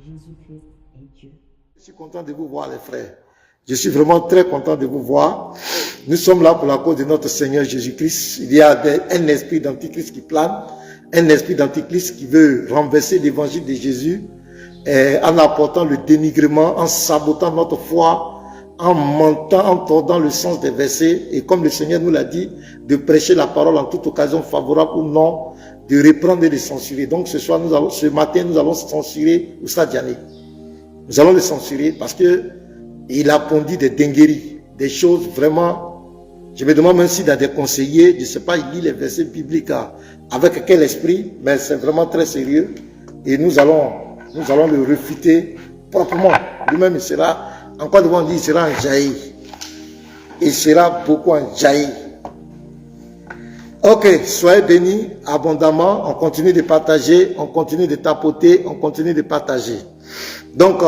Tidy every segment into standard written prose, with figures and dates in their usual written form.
Jésus-Christ est Dieu. Je suis content de vous voir, les frères. Je suis vraiment très content de vous voir. Nous sommes là pour la cause de notre Seigneur Jésus-Christ. Il y a un esprit d'antichrist qui plane, un esprit d'antichrist qui veut renverser l'évangile de Jésus en apportant le dénigrement, en sabotant notre foi, en mentant, en tordant le sens des versets. Et comme le Seigneur nous l'a dit, de prêcher la parole en toute occasion, favorable ou non, de reprendre et de censurer. Donc ce matin, nous allons censurer Oustad Diané. Nous allons le censurer parce que il a pondu des dingueries, des choses vraiment. Je me demande même s'il a des conseillers, je ne sais pas, il lit les versets bibliques avec quel esprit, mais c'est vraiment très sérieux. Et nous allons le réfuter proprement. Lui-même, il sera, encore devant lui, il sera en jailli. Il sera beaucoup en jailli. Ok, soyez bénis abondamment. On continue de partager, on continue de tapoter, on continue de partager. Donc,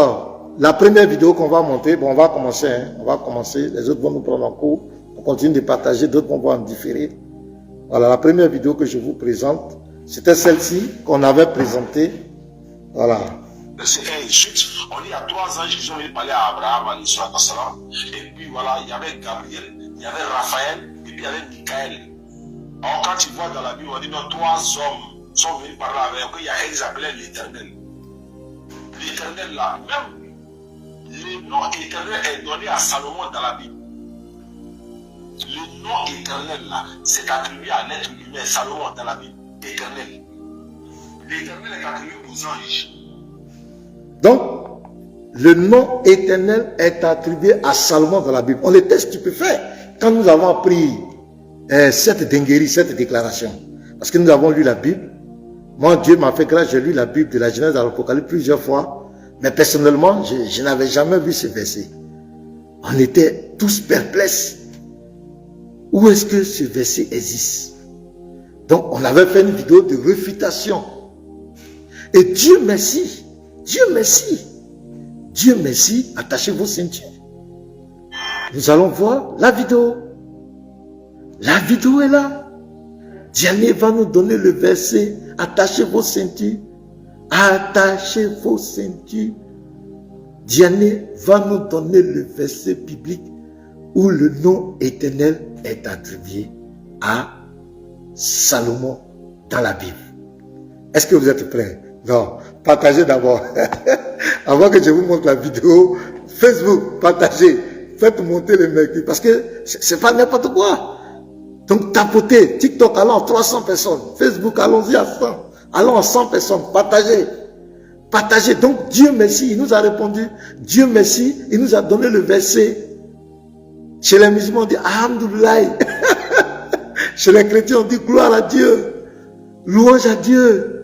la première vidéo qu'on va monter, bon, on va commencer, on va commencer. Les autres vont nous prendre en cours. On continue de partager, d'autres vont voir en différé. Voilà, la première vidéo que je vous présente, c'était celle-ci qu'on avait présentée. Voilà. Ensuite, on dit il y a 3 ans, Jésus est parlé à Abraham, et puis voilà, il y avait Gabriel, il y avait Raphaël, et puis il y avait Michael. Alors quand tu vois dans la Bible, on dit non, 3 hommes sont venus parler avec eux, il y a un qui s'appelait l'Éternel. L'Éternel là, même le nom éternel est donné à Salomon dans la Bible. Le nom éternel là, c'est attribué à l'être humain, Salomon dans la Bible. Éternel. L'éternel est attribué aux anges. Donc, le nom éternel est attribué à Salomon dans la Bible. On était stupéfaits quand nous avons appris cette dinguerie, cette déclaration. Parce que nous avons lu la Bible. Moi, Dieu m'a fait grâce, j'ai lu la Bible de la Genèse à l'Apocalypse plusieurs fois. Mais personnellement, je n'avais jamais vu ce verset. On était tous perplexes. Où est-ce que ce verset existe? Donc, on avait fait une vidéo de réfutation. Et Dieu merci, Dieu merci, Dieu merci, attachez vos ceintures. Nous allons voir la vidéo. La vidéo est là. Diané va nous donner le verset. Attachez vos ceintures. Attachez vos ceintures. Diané va nous donner le verset biblique où le nom éternel est attribué à Salomon dans la Bible. Est-ce que vous êtes prêts? Non, partagez d'abord. Avant que je vous montre la vidéo, Facebook, partagez. Faites monter les mecs parce que c'est pas n'importe quoi. Donc tapotez. TikTok, allons à 300 personnes. Facebook, allons-y à 100. Allons à 100 personnes. Partagez. Partagez. Donc Dieu merci, il nous a répondu. Dieu merci, il nous a donné le verset. Chez les musulmans, on dit Alhamdoulilah. Chez les chrétiens, on dit gloire à Dieu. Louange à Dieu.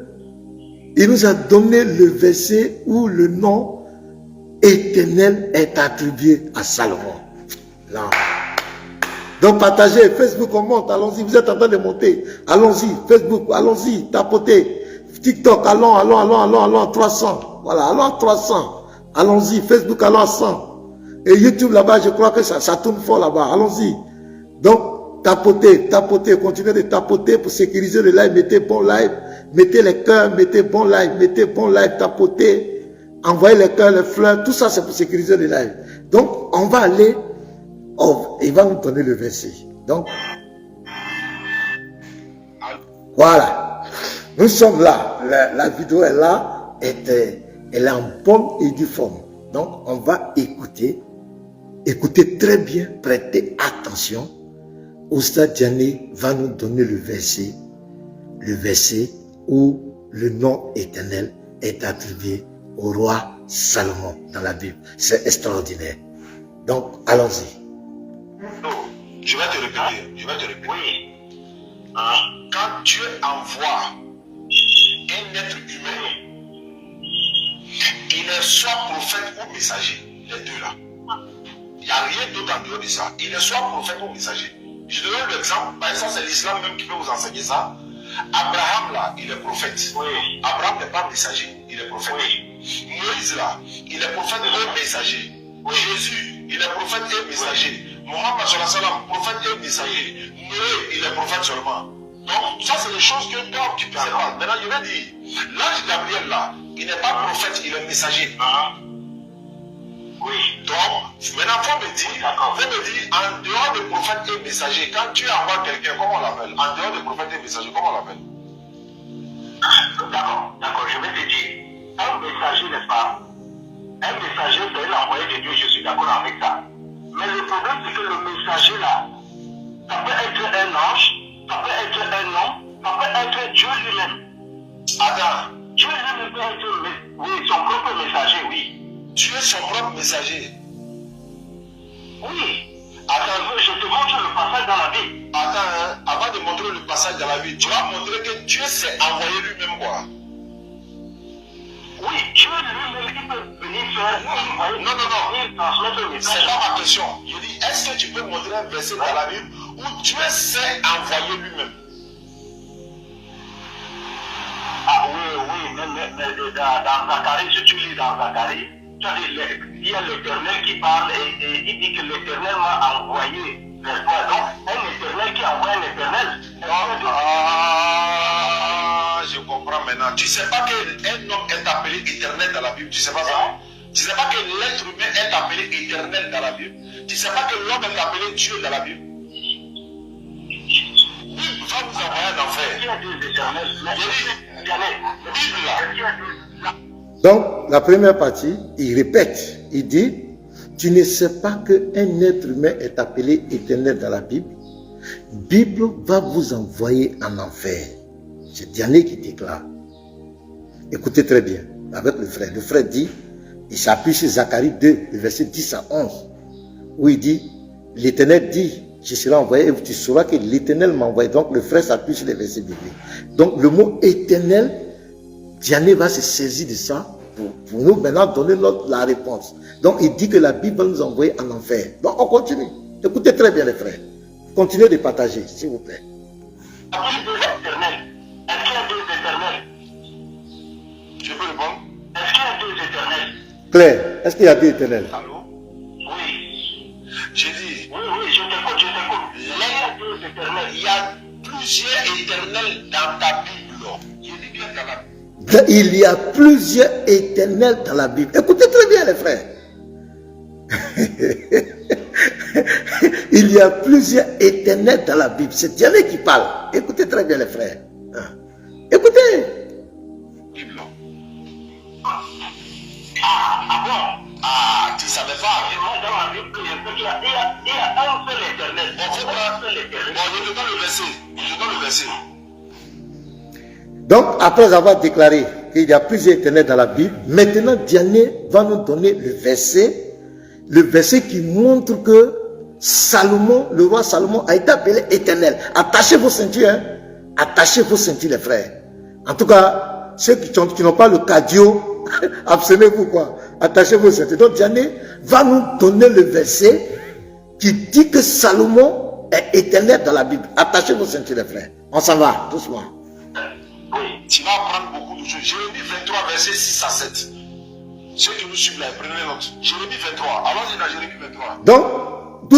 Il nous a donné le verset où le nom éternel est attribué à Salomon. Là. Donc partagez, Facebook on monte, allons-y, vous êtes en train de monter, allons-y, Facebook, allons-y, tapotez, TikTok, allons à 300, voilà, allons à 300, allons-y, Facebook, allons à 100, et YouTube là-bas, je crois que ça tourne fort là-bas, allons-y. Donc, tapotez, continuez de tapoter pour sécuriser le live, mettez bon live, mettez les cœurs, mettez bon live, tapotez, envoyez les cœurs, les fleurs, tout ça c'est pour sécuriser le live. Donc, on va aller. Oh, il va nous donner le verset. Donc, voilà. Nous sommes là. La vidéo est là. Elle est en bonne et due forme. Donc, on va écouter. Écoutez très bien. Prêtez attention. Oustad Diané va nous donner le verset. Le verset où le nom éternel est attribué au roi Salomon dans la Bible. C'est extraordinaire. Donc, allons-y. Je vais te répéter. Oui. Quand Dieu envoie un être humain, il est soit prophète ou messager, les deux là. Il n'y a rien d'autre en dehors de ça. Il est soit prophète ou messager. Je te donne l'exemple, par exemple, c'est l'islam même qui peut vous enseigner ça. Abraham là, il est prophète. Oui. Abraham n'est pas messager, il est prophète. Oui. Moïse là, il est prophète et messager. Oui. Jésus, il est prophète et messager. Mohammed sallam, prophète et messager. Noé, il est prophète seulement. Donc, ça, c'est des choses que toi, tu ne sais pas. Maintenant, je vais dire, l'ange Gabriel là, Il n'est pas prophète, il est messager. Oui. Donc, maintenant, il faut me dire, en dehors de prophète et messager, quand tu envoies quelqu'un, comment on l'appelle? En dehors de prophète et messager, comment on l'appelle? D'accord, je vais te dire. Un messager, n'est-ce pas? Un messager, c'est l'envoyé de Dieu, je suis d'accord avec ça. Mais le problème, c'est que le messager là, ça peut être un ange, ça peut être un homme, ça peut être Dieu lui-même. Attends, Dieu lui-même peut être son propre messager, oui. Dieu est son propre messager. Oui. Attends, je te montre le passage dans la Bible. Attends, avant de montrer le passage dans la Bible, tu vas montrer que Dieu s'est envoyé lui-même quoi? Oui, Dieu lui-même, il peut venir faire. Non. Il transmettre le message. C'est pas ma question. Je dis, est-ce que tu peux montrer un verset dans la Bible où Dieu s'est envoyé lui-même? Ah oui, mais dans Zacharie, si tu lis dans Zacharie, il y a l'Éternel qui parle et il dit que l'Éternel m'a envoyé vers toi. Donc, un Éternel qui envoie un Éternel. Je comprends maintenant. Tu ne sais pas qu'un homme est appelé éternel dans la Bible. Tu ne sais pas ça? Tu ne sais pas que l'être humain est appelé éternel dans la Bible. Tu ne sais pas que l'homme est appelé Dieu dans la Bible. Bible va vous envoyer en enfer. Qui a dit éternel? Donc, la première partie, il répète, il dit, tu ne sais pas qu'un être humain est appelé éternel dans la Bible. Bible va vous envoyer en enfer. C'est Diané qui déclare. Écoutez très bien, avec le frère. Le frère dit, il s'appuie sur Zacharie 2, le verset 10 à 11, où il dit, l'Éternel dit, je serai envoyé et tu sauras que l'Éternel m'a envoyé. Donc le frère s'appuie sur les versets bibliques. Donc le mot éternel, Diané va se saisir de ça pour nous maintenant donner la réponse. Donc il dit que la Bible va nous envoyer en enfer. Donc on continue. Écoutez très bien les frères. Continuez de partager, s'il vous plaît. Est-ce qu'il y a deux éternels? Je peux répondre? Est-ce qu'il y a deux éternels? Claire, est-ce qu'il y a deux éternels? Allô? Oui. J'ai dit. Oui, je t'écoute. Il y a deux éternels. Il y a plusieurs éternels dans ta Bible. Je dis bien dans la Bible. Il y a plusieurs éternels dans la Bible. Écoutez très bien les frères. Il y a plusieurs éternels dans la Bible. C'est Dieu qui parle. Écoutez très bien les frères. Écoutez. Bible. Ah bon? Ah, tu savais pas? Dans la Bible, il y a un seul éternel. Bon, je te donne le verset. Donc, après avoir déclaré qu'il y a plusieurs éternels dans la Bible, maintenant Diané va nous donner le verset qui montre que Salomon, le roi Salomon, a été appelé éternel. Attachez vos ceintures, hein? Attachez vos ceintures, les frères. En tout cas, ceux qui n'ont pas le cardio, abstenez-vous quoi. Attachez vos ceintures. Donc Diané va nous donner le verset qui dit que Salomon est éternel dans la Bible. Attachez vos ceintures, les frères. On s'en va, doucement. Oui, tu vas apprendre beaucoup de choses. Jérémie 23, verset 6 à 7. Ceux qui nous suivent là, prenez note. Jérémie 23. Allons-y dans Jérémie 23. Donc,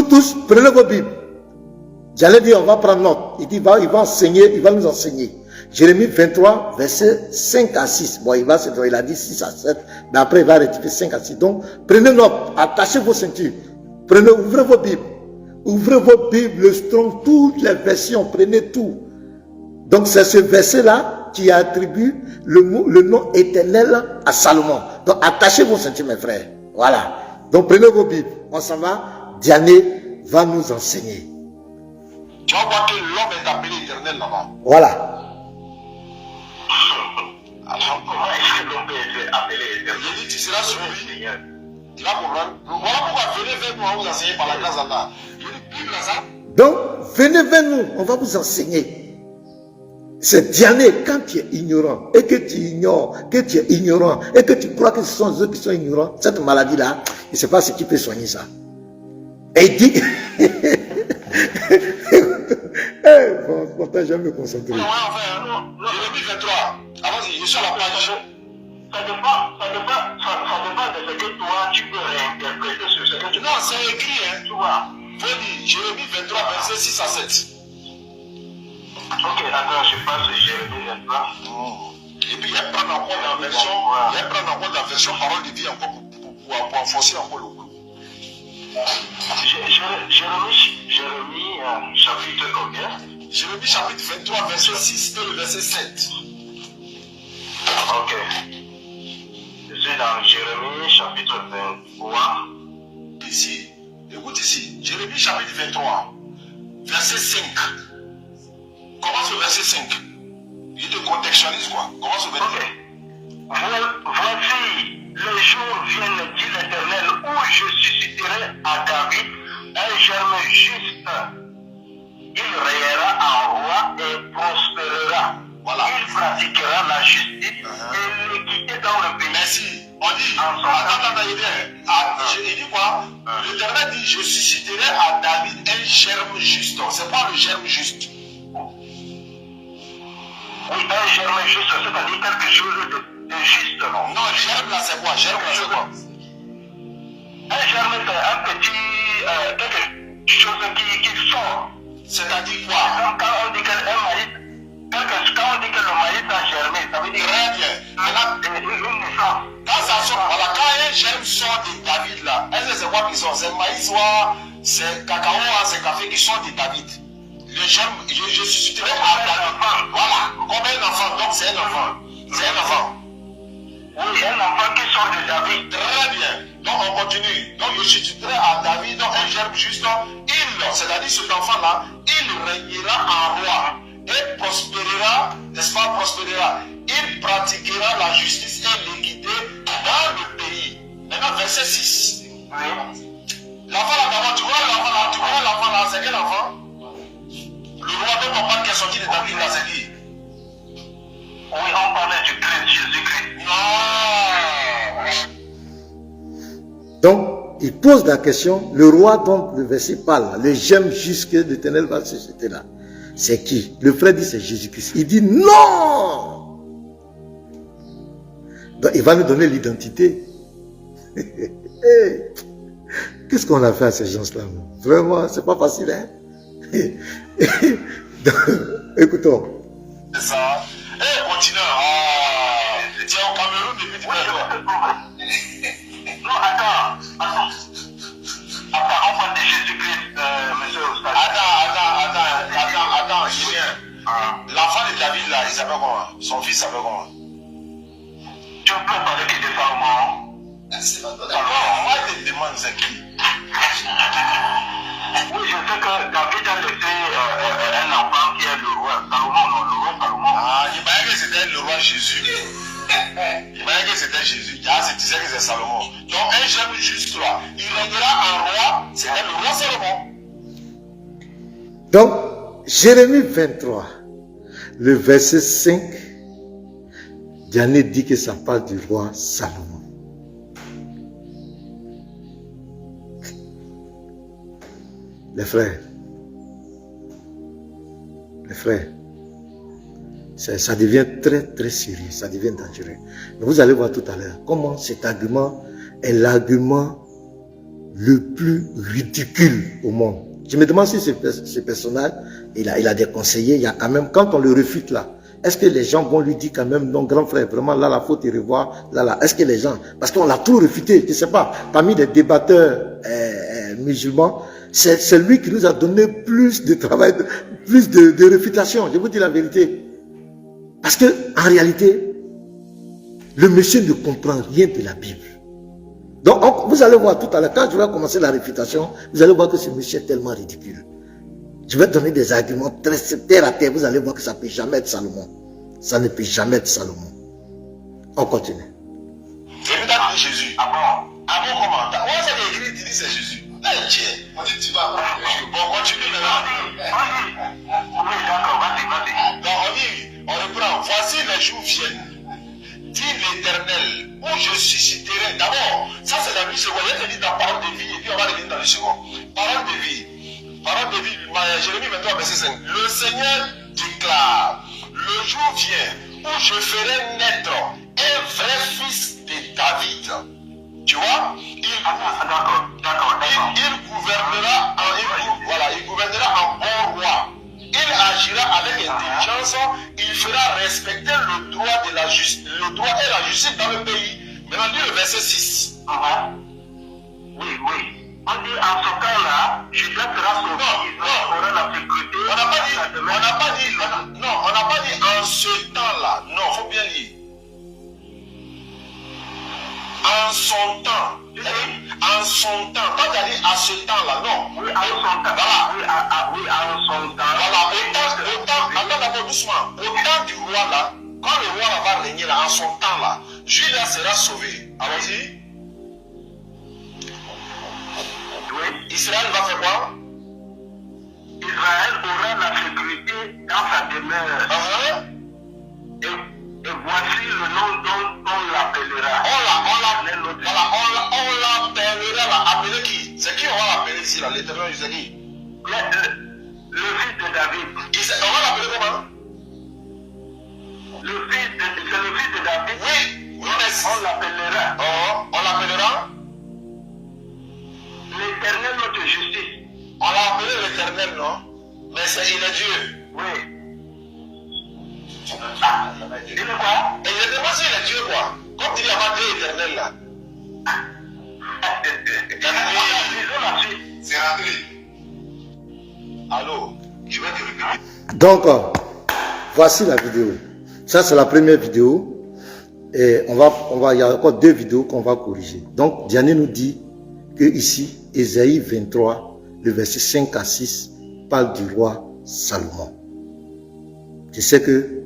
tous, prenez vos Bibles. J'allais dire, on va prendre note. Il va nous enseigner. Jérémie 23, verset 5 à 6. Bon, il a dit 6 à 7. Mais après, il va rectifier 5 à 6. Donc, prenez note. Attachez vos ceintures. Ouvrez vos Bibles. Ouvrez vos Bibles, le Strong, toutes les versions. Prenez tout. Donc, c'est ce verset-là qui attribue le nom éternel à Salomon. Donc, attachez vos ceintures, mes frères. Voilà. Donc, prenez vos Bibles. On s'en va. Diané va nous enseigner. Tu vas voir que l'homme est appelé éternel là-bas. Voilà. Alors, comment est-ce que l'homme est appelé éternel? Il dit, tu seras surpris. Tu vas comprendre. Voilà pourquoi venez vers nous, on va vous enseigner par la grâce d'Allah. Il dit, Bible là, ça. Donc, venez vers nous, on va vous enseigner. C'est Diané, quand tu es ignorant, et que tu ignores, que tu es ignorant, et que tu crois que ce sont eux qui sont ignorants, cette maladie-là, il ne sait pas ce qui peut soigner ça. Et il dit, on t'a jamais concentré. Non, Jérémie 23, allons-y, je suis à la page. Ça dépend de ce que toi, tu peux réinterpréter sur ce que tu... Non, c'est écrit, hein, tu vois. Faut dire, Jérémie 23, verset 6 à 7. Ok, attends, je passe Jérémie 23. Oh. Et puis il va prendre encore la version, il va prendre encore la version parole de vie encore pour enfoncer encore le clou. Jérémie chapitre combien? Jérémie chapitre 23, verset 6 et le verset 7. Ok. Je suis dans Jérémie chapitre 23. Ici, écoute ici, Jérémie chapitre 23, verset 5. Commence le verset 5. Il te contextualise quoi? Commence le verset 5. Voici, les jours viennent, dit l'Éternel, où je susciterai à David un germe juste. Il rayera en roi et prospérera. Voilà. Il pratiquera la justice et l'équité dans le pays. Merci. On dit, attends, il dit quoi? L'Éternel dit, je susciterai à David un germe juste. C'est pas le germe juste. Oui, un germe juste, c'est-à-dire quelque chose de juste, non? Non, germe là, c'est quoi? Germe, c'est quoi? Un germe, c'est un petit, quelque chose qui sort. C'est-à-dire quoi? Quand on dit que le maïs a germé, ça veut dire Très bien. une naissance. Quand ça sort, voilà, quand un germe sort de David là, est-ce que c'est quoi qui sort? C'est maïs ou c'est cacao ou c'est café qui sort de David? Le germe, je susciterai à David. Voilà, comme un enfant, donc c'est un enfant. C'est un enfant. Oui, un enfant qui sort de David. Très bien. Donc on continue. Donc je susciterai à David donc, un germe juste. C'est-à-dire cet enfant-là, il régnera en roi et prospérera, n'est-ce pas, prospérera. Il pratiquera la justice et l'équité dans le pays. Maintenant, verset 6. Oui. L'enfant là, d'abord, tu vois l'enfant là, c'est quel enfant? Le roi dont on parle qui est sorti de David là, c'est qui? Oui, on parlait du Christ, Jésus-Christ. Non. Donc, il pose la question, le roi dont le verset parle, le germe juste que l'Éternel va susciter là, c'est qui? Le frère dit c'est Jésus-Christ. Il dit non! Donc, il va nous donner l'identité. Qu'est-ce qu'on a fait à ces gens-là? Vraiment, c'est pas facile, hein? Donc, écoutons. C'est ça. Continue. Tu es au Cameroun depuis tout à l'heure. Non, attends, on parle de Jésus-Christ, monsieur Oustad. Attends, je viens. L'enfant de David là, il s'appelle comment? Son fils s'appelle comment? Tu peux parler que de Salomon? C'est pas toi. Moi, je te demande c'est qui? Oui, je sais que David a laissé un enfant qui est le roi Salomon, non, le roi Salomon. Ah, il paraît que c'était le roi Jésus. Il paraît que c'était Jésus. Ah, tu sais que c'est Salomon. Donc, un germe juste là, il régnera en roi, c'était le roi Salomon. Donc, Jérémie 23, le verset 5, Diane dit que ça parle du roi Salomon. Les frères, ça devient très très sérieux, ça devient dangereux. Mais vous allez voir tout à l'heure comment cet argument est l'argument le plus ridicule au monde. Je me demande si ce personnage, il a des conseillers, il y a quand même, quand on le refute là, est-ce que les gens vont lui dire quand même, non grand frère, vraiment là, la faute est revoir, là, est-ce que les gens, parce qu'on l'a tout refuté, je ne sais pas, parmi les débatteurs musulmans, c'est lui qui nous a donné plus de travail, plus de réfutation, je vous dis la vérité. Parce que en réalité, le monsieur ne comprend rien de la Bible. Donc, vous allez voir tout à l'heure, quand je vais commencer la réfutation, vous allez voir que ce monsieur est tellement ridicule. Je vais donner des arguments très terre à terre, vous allez voir que ça ne peut jamais être Salomon. Ça ne peut jamais être Salomon. On continue. C'est lui qui a dit Jésus. Ah bon? Ah bon, comment? Où est-ce qu'il écrit, il dit c'est Jésus? On dit tu vas. Bon, continue maintenant. Oui, d'accord, vas-y. Donc, on reprend. Voici les jours viennent, dit l'Éternel, où je susciterai. D'abord, ça c'est dans le second. Je te dis dans parole de vie, et puis on va revenir dans le second. Parole de vie. Parole de vie, Jérémie 23, verset 5. Le Seigneur déclare, le jour vient où je ferai naître un vrai fils de David. Tu vois? Il gouvernera en bon roi. Il agira avec intelligence, il fera respecter le droit de justice dans le pays. Maintenant, dis le verset 6. Oui, oui. On dit en ce cas-là, Judas sera sauvé, Israël aura la sécurité. On n'a pas dit en ce temps-là. Non, il faut bien lire. En son temps. En son temps. Quand tu as dit à ce temps-là, non. Oui, en son temps. Voilà. Oui, en son temps. Voilà, attends d'abord doucement. Au temps du roi là, quand le roi là va régner là, en son temps là, Judas sera sauvé. Allons-y. Oui. Israël va faire quoi? Israël aura la sécurité dans sa demeure. Et voici le nom dont on l'appellera. On l'appellera là. Appeler qui? C'est qui on va l'appeler ici là? L'Éternel, c'est qui? Le fils de David. On va l'appeler comment? C'est le fils de David. Oui, On l'appellera. On l'appellera? L'Éternel notre justice. On l'a appelé l'Éternel, non? Mais il est Dieu. Oui. Il est quoi? Et je demande s'il est Dieu quoi? Comme tu dis avant Dieu éternel là. Disons la suite. C'est rentré. Allô? Je vais te répéter. Donc, voici la vidéo. Ça, c'est la première vidéo. Et il y a encore 2 vidéos qu'on va corriger. Donc, Diane nous dit que ici, Ésaïe 23, le verset 5 à 6, parle du roi Salomon. Je sais que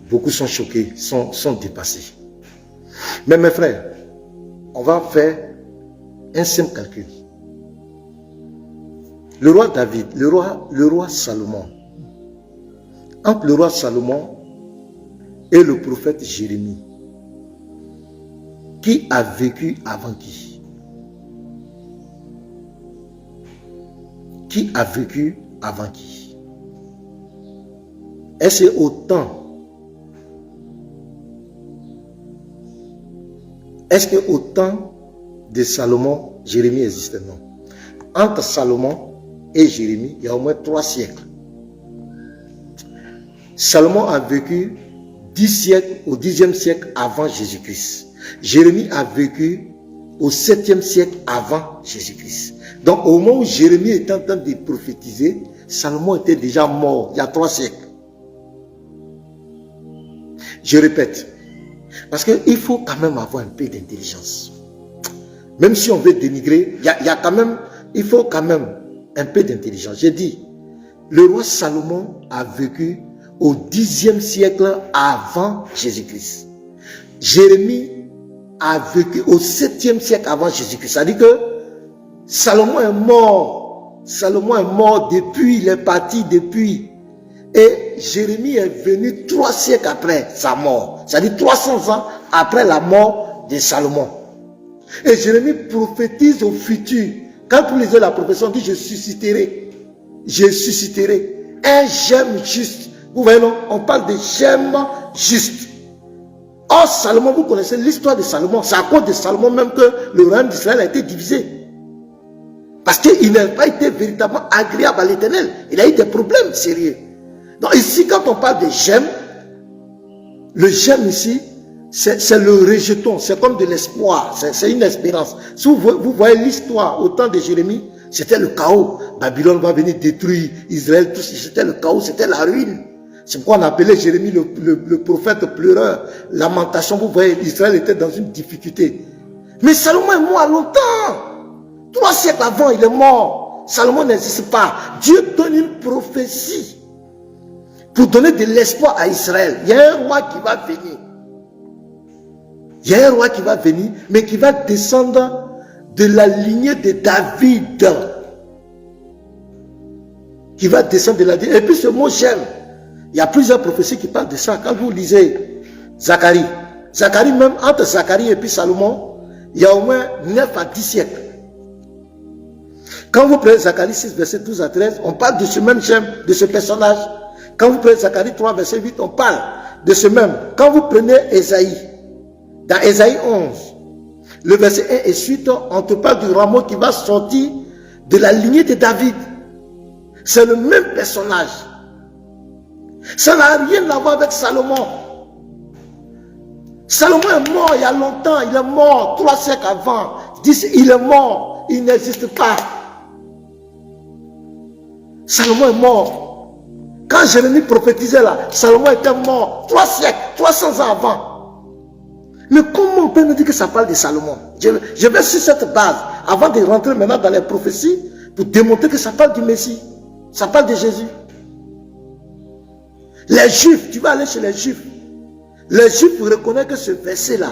beaucoup sont choqués, sont dépassés. Mais mes frères, on va faire un simple calcul. Le roi David, le roi Salomon, entre le roi Salomon et le prophète Jérémie, qui a vécu avant qui? Qui a vécu avant qui? Est-ce au temps? Est-ce qu'au temps de Salomon, Jérémie existait? Non. Entre Salomon et Jérémie, il y a au moins 3 siècles. Salomon a vécu 10 siècles au 10e siècle avant Jésus-Christ. Jérémie a vécu au 7e siècle avant Jésus-Christ. Donc au moment où Jérémie était en train de prophétiser, Salomon était déjà mort il y a 3 siècles. Je répète, parce qu'il faut quand même avoir un peu d'intelligence. Même si on veut dénigrer, il faut quand même un peu d'intelligence. J'ai dit, le roi Salomon a vécu au 10e siècle avant Jésus-Christ. Jérémie a vécu au 7e siècle avant Jésus-Christ. C'est-à-dire que Salomon est mort. Salomon est mort depuis, il est parti depuis. Et Jérémie est venu 3 siècles après sa mort. C'est-à-dire 300 ans après la mort de Salomon. Et Jérémie prophétise au futur. Quand vous lisez la prophétie, on dit je susciterai un germe juste. Vous voyez, non? On parle de germe juste. Or, Salomon, vous connaissez l'histoire de Salomon. C'est à cause de Salomon même que le royaume d'Israël a été divisé. Parce qu'il n'a pas été véritablement agréable à l'Éternel. Il a eu des problèmes sérieux. Donc ici, quand on parle de germe, le germe ici, c'est le rejeton. C'est comme de l'espoir. C'est une espérance. Si vous voyez l'histoire au temps de Jérémie, c'était le chaos. Babylone va venir détruire Israël. C'était le chaos, c'était la ruine. C'est pourquoi on appelait Jérémie le prophète pleureur. Lamentation, vous voyez, Israël était dans une difficulté. Mais Salomon est mort longtemps. 3 siècles avant, il est mort. Salomon n'existe pas. Dieu donne une prophétie pour donner de l'espoir à Israël. Il y a un roi qui va venir. Il y a un roi qui va venir, mais qui va descendre de la lignée de David. Qui va descendre de la lignée. Et puis ce mot j'aime. Il y a plusieurs prophéties qui parlent de ça. Quand vous lisez Zacharie, même entre Zacharie et puis Salomon, il y a au moins 9 à 10 siècles. Quand vous prenez Zacharie 6, verset 12 à 13, on parle de ce même j'aime, de ce personnage. Quand vous prenez Zacharie 3, verset 8, on parle de ce même. Quand vous prenez Ésaïe, dans Ésaïe 11, le verset 1 et suite, on te parle du rameau qui va sortir de la lignée de David. C'est le même personnage. Ça n'a rien à voir avec Salomon. Salomon est mort il y a longtemps, il est mort 3 siècles avant. Il est mort, il n'existe pas. Salomon est mort. Quand Jérémie prophétisait là, Salomon était mort 3 siècles, 300 ans avant. Mais comment on peut nous dire que ça parle de Salomon? Je vais sur cette base, avant de rentrer maintenant dans les prophéties, pour démontrer que ça parle du Messie. Ça parle de Jésus. Les Juifs, tu vas aller chez les Juifs. Les Juifs reconnaissent que ce verset-là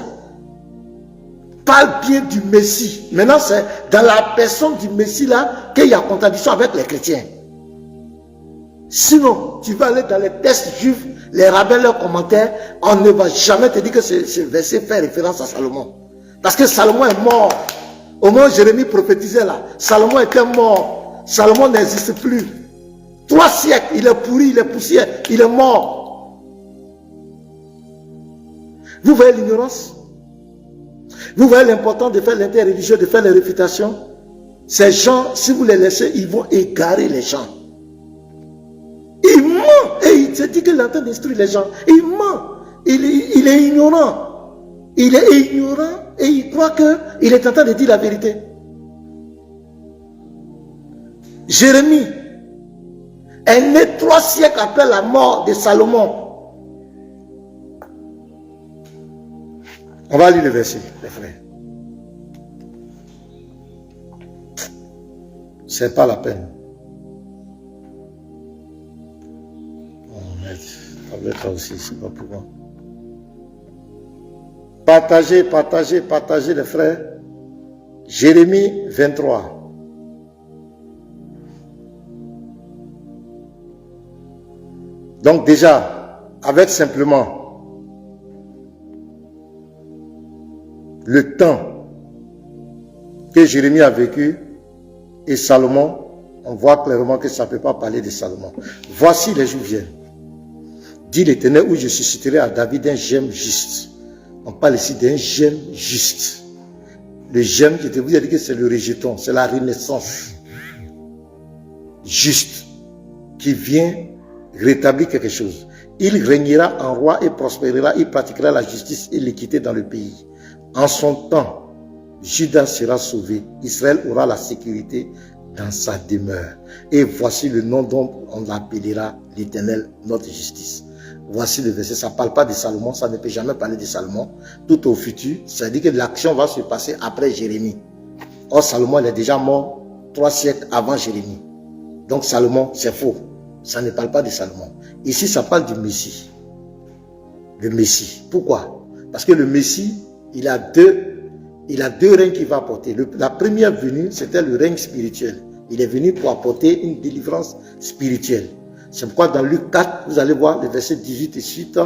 parle bien du Messie. Maintenant, c'est dans la personne du Messie-là qu'il y a contradiction avec les chrétiens. Sinon, tu vas aller dans les textes juifs, les rabbins, leurs commentaires, on ne va jamais te dire que ce verset fait référence à Salomon. Parce que Salomon est mort. Au moment où Jérémie prophétisait là, Salomon était mort. Salomon n'existe plus. 3 siècles, il est pourri, il est poussière, il est mort. Vous voyez l'ignorance? Vous voyez l'importance de faire l'interreligieux, de faire les réfutations? Ces gens, si vous les laissez, ils vont égarer les gens. Il ment et il se dit qu'il est en train d'instruire les gens. Il ment. Il est ignorant. Il est ignorant et il croit qu'il est en train de dire la vérité. Jérémie est né 3 siècles après la mort de Salomon. On va lire le verset, les frères. C'est pas la peine. Tablette aussi, c'est pas pourquoi. Partagez, partagez, partagez les frères. Jérémie 23. Donc déjà, avec simplement le temps que Jérémie a vécu et Salomon, on voit clairement que ça ne peut pas parler de Salomon. Voici les jours viennent, dit l'Éternel, où je susciterai à David un gemme juste. On parle ici d'un gemme juste. Le gemme, je te vous ai dit que c'est le rejeton, c'est la renaissance juste qui vient rétablir quelque chose. Il régnera en roi et prospérera, il pratiquera la justice et l'équité dans le pays. En son temps, Juda sera sauvé, Israël aura la sécurité dans sa demeure. Et voici le nom dont on l'appellera l'Éternel, notre justice. Voici le verset, ça ne parle pas de Salomon, ça ne peut jamais parler de Salomon. Tout au futur, ça dit que l'action va se passer après Jérémie. Or, Salomon il est déjà mort 3 siècles avant Jérémie. Donc Salomon, c'est faux. Ça ne parle pas de Salomon. Ici, ça parle du Messie. Le Messie. Pourquoi? Parce que le Messie, il a deux règnes qu'il va apporter. La première venue, c'était le règne spirituel. Il est venu pour apporter une délivrance spirituelle. C'est pourquoi dans Luc 4, vous allez voir le verset 18 et suite,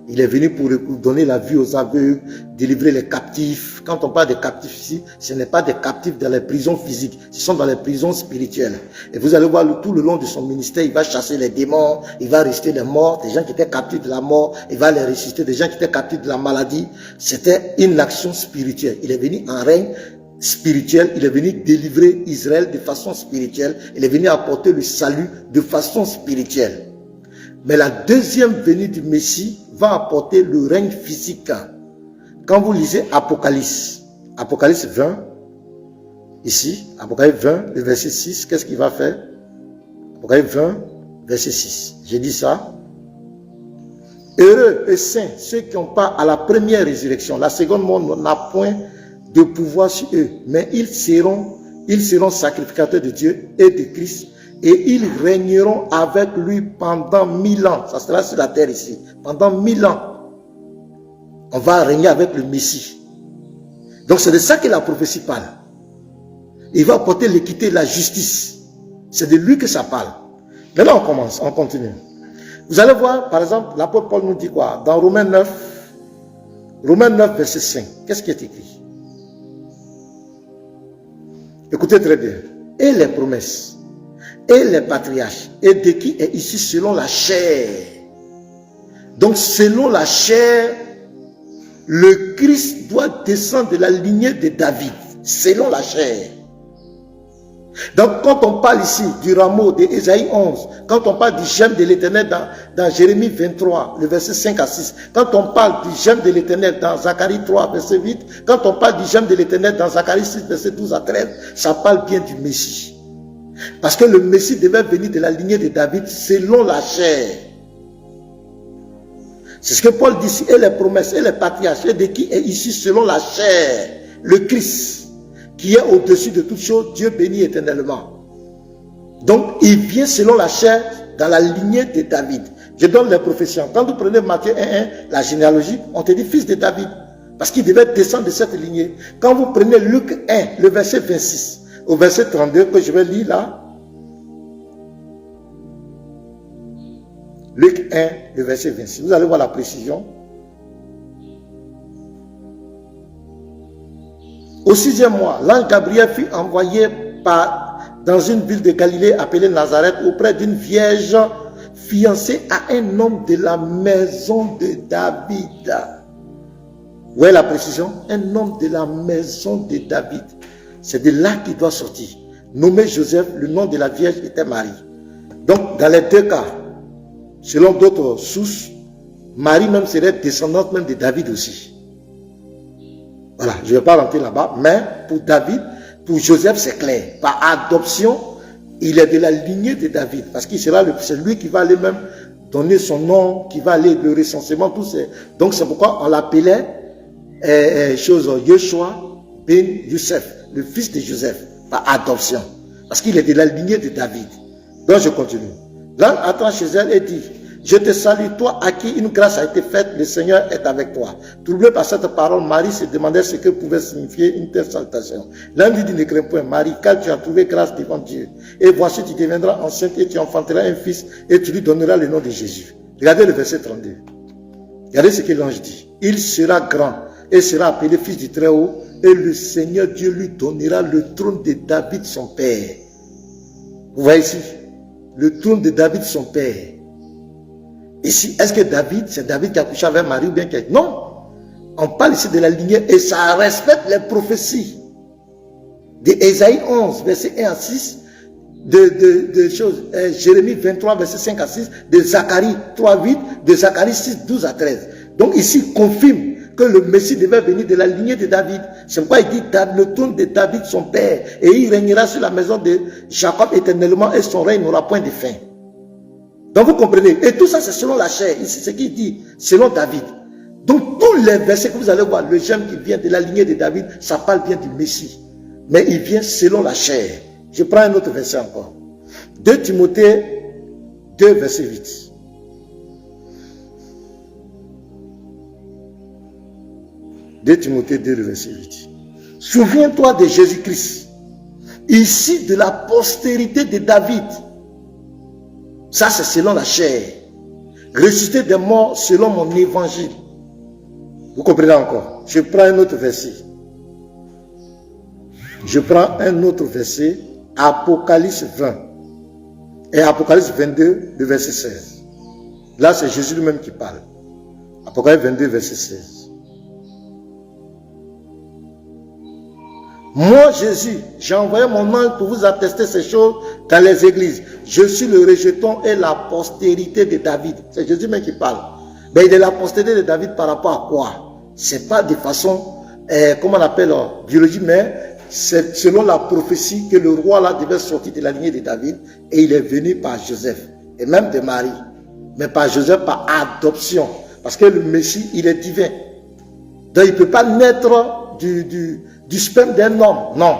il est venu pour donner la vue aux aveugles, délivrer les captifs. Quand on parle de captifs ici, ce n'est pas des captifs dans les prisons physiques, ce sont dans les prisons spirituelles. Et vous allez voir tout le long de son ministère, il va chasser les démons, il va ressusciter les morts, des gens qui étaient captifs de la mort, il va les ressusciter, des gens qui étaient captifs de la maladie. C'était une action spirituelle. Il est venu en règne spirituel, il est venu délivrer Israël de façon spirituelle, il est venu apporter le salut de façon spirituelle. Mais la deuxième venue du Messie va apporter le règne physique. Quand vous lisez Apocalypse 20, ici, Apocalypse 20, le verset 6, qu'est-ce qu'il va faire? Apocalypse 20, verset 6, j'ai dit ça. Heureux et saints ceux qui n'ont pas à la première résurrection, la seconde mort n'a point de pouvoir sur eux, mais ils seront sacrificateurs de Dieu et de Christ, et ils régneront avec lui pendant 1000 ans. Ça sera sur la terre ici. Pendant 1000 ans, on va régner avec le Messie. Donc c'est de ça que la prophétie parle. Il va apporter l'équité, la justice. C'est de lui que ça parle. Maintenant on continue. Vous allez voir, par exemple, l'apôtre Paul nous dit quoi? Dans Romains 9, verset 5, qu'est-ce qui est écrit? Écoutez très bien. Et les promesses, et les patriarches, et de qui est ici selon la chair. Donc selon la chair, le Christ doit descendre de la lignée de David, selon la chair. Donc, quand on parle ici du rameau d'Ésaïe 11, quand on parle du gemme de l'Éternel dans Jérémie 23, le verset 5 à 6, quand on parle du gemme de l'Éternel dans Zacharie 3, verset 8, quand on parle du gemme de l'Éternel dans Zacharie 6, verset 12 à 13, ça parle bien du Messie. Parce que le Messie devait venir de la lignée de David selon la chair. C'est ce que Paul dit ici, et les promesses, et les patriarches, et de qui est ici selon la chair, le Christ, qui est au-dessus de toutes choses, Dieu bénit éternellement. Donc, il vient selon la chair dans la lignée de David. Je donne les professions. Quand vous prenez Matthieu 1.1, la généalogie, on te dit fils de David, parce qu'il devait descendre de cette lignée. Quand vous prenez Luc 1, le verset 26, au verset 32, que je vais lire là, Luc 1, le verset 26, vous allez voir la précision. Au 6e mois, l'ange Gabriel fut envoyé dans une ville de Galilée appelée Nazareth auprès d'une vierge fiancée à un homme de la maison de David. Où est la précision? Un homme de la maison de David. C'est de là qu'il doit sortir. Nommé Joseph, le nom de la vierge était Marie. Donc, dans les deux cas, selon d'autres sources, Marie même serait descendante même de David aussi. Voilà, je ne vais pas rentrer là-bas, mais pour David, pour Joseph, c'est clair. Par adoption, il est de la lignée de David, parce qu'il sera c'est lui qui va aller même donner son nom, qui va aller le recensement, tout ça. Donc c'est pourquoi on l'appelait Yeshua ben Youssef, le fils de Joseph, par adoption, parce qu'il est de la lignée de David. Donc je continue. L'ange attend chez elle et dit: je te salue, toi à qui une grâce a été faite, le Seigneur est avec toi. Troublé par cette parole, Marie se demandait ce que pouvait signifier une telle salutation. L'ange lui dit: ne crains point, Marie, car tu as trouvé grâce devant Dieu. Et voici, tu deviendras enceinte et tu enfanteras un fils et tu lui donneras le nom de Jésus. Regardez le verset 32. Regardez ce que l'ange dit. Il sera grand et sera appelé fils du Très-Haut, et le Seigneur Dieu lui donnera le trône de David son père. Vous voyez ici, le trône de David son père. Ici, est-ce que David, c'est David qui a couché avec Marie ou bien quelqu'un? Non. On parle ici de la lignée et ça respecte les prophéties de Ésaïe 11, verset 1 à 6, de Jérémie 23, verset 5 à 6, de Zacharie 3, 8, de Zacharie 6, 12 à 13. Donc ici, confirme que le Messie devait venir de la lignée de David. C'est pourquoi il dit le trône de David son père, et il régnera sur la maison de Jacob éternellement, et son règne n'aura point de fin. Donc vous comprenez, et tout ça c'est selon la chair, ici c'est ce qu'il dit, selon David. Donc tous les versets que vous allez voir, le gemme qui vient de la lignée de David, ça parle bien du Messie. Mais il vient selon la chair. Je prends un autre verset encore. 2 Timothée 2, verset 8. « 2 Timothée 2, verset 8. Souviens-toi de Jésus-Christ, ici de la postérité de David. » Ça, c'est selon la chair. Ressuscité des morts selon mon évangile. Vous comprenez encore? Je prends un autre verset. Je prends un autre verset. Apocalypse 20. Et Apocalypse 22, le verset 16. Là, c'est Jésus lui-même qui parle. Apocalypse 22, verset 16. Moi, Jésus, j'ai envoyé mon ange pour vous attester ces choses dans les églises. Je suis le rejeton et la postérité de David. C'est Jésus même qui parle. Mais il est la postérité de David par rapport à quoi? C'est pas de façon, comment on appelle, biologie, mais c'est selon la prophétie que le roi là devait sortir de la lignée de David, et il est venu par Joseph, et même de Marie. Mais par Joseph, par adoption. Parce que le Messie, il est divin. Donc il ne peut pas naître du sperme d'un homme, non.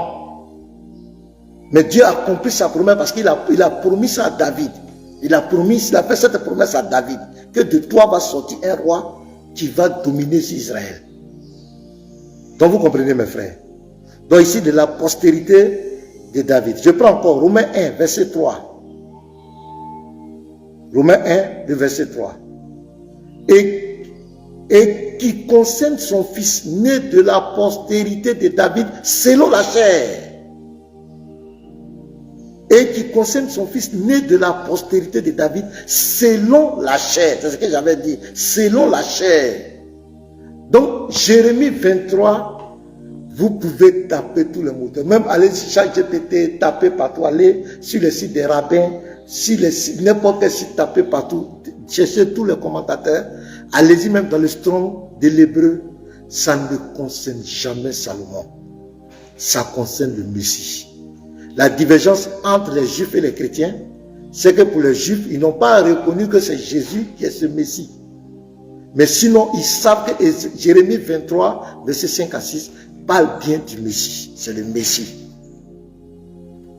Mais Dieu a accompli sa promesse parce qu'il a promis ça à David. Il a fait cette promesse à David, que de toi va sortir un roi qui va dominer sur Israël. Donc vous comprenez mes frères. Donc ici de la postérité de David. Je prends encore Romains 1, verset 3. Romains 1, le verset 3. Et qui concerne son fils né de la postérité de David selon la chair. Et qui concerne son fils né de la postérité de David selon la chair. C'est ce que j'avais dit. Selon la chair. Donc Jérémie 23, Vous pouvez taper tous les moteurs. Même aller sur ChatGPT, taper partout. Aller sur le site des rabbins, sur le site, n'importe quel site, taper partout. Cherchez tous les commentateurs. Allez-y même dans le Strong de l'Hébreu. Ça ne concerne jamais Salomon. Ça concerne le Messie. La divergence entre les Juifs et les chrétiens, c'est que pour les Juifs, ils n'ont pas reconnu que c'est Jésus qui est ce Messie. Mais sinon, ils savent que Jérémie 23, verset 5 à 6, parle bien du Messie. C'est le Messie.